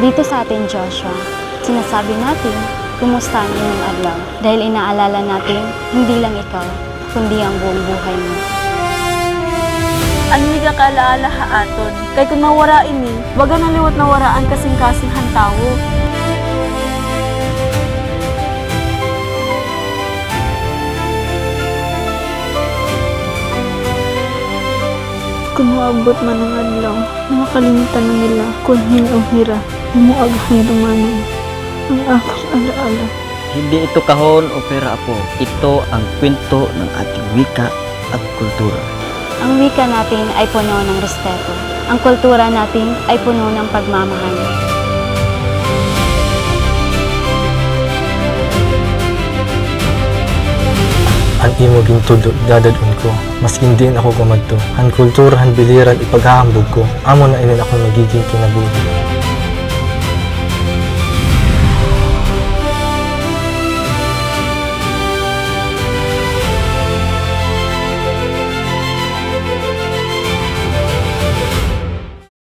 Dito sa atin, Joshua, sinasabi natin, kumusta ang iyong adlaw? Dahil inaalala natin, hindi lang ikaw, kundi ang buong buhay mo. Ano ni kakalaala haaton? Kay kung nawara ini, baga naliwat nawaraan kasing-kasing hantawo. Kung maabot man ang adlaw, makalimutan na nila kung o hira, umuaghay manong ang akong alaala. Hindi ito kahon o pera po. Ito ang kwento ng ating wika at kultura. Ang wika natin ay puno ng respeto. Ang kultura natin ay puno ng pagmamahal. Ang imo gintudo dadadon ko, maskin din ako gumadto. Ang kultura han biliran ipaghahambog ko, amo na inin ako magiging kinabuhi.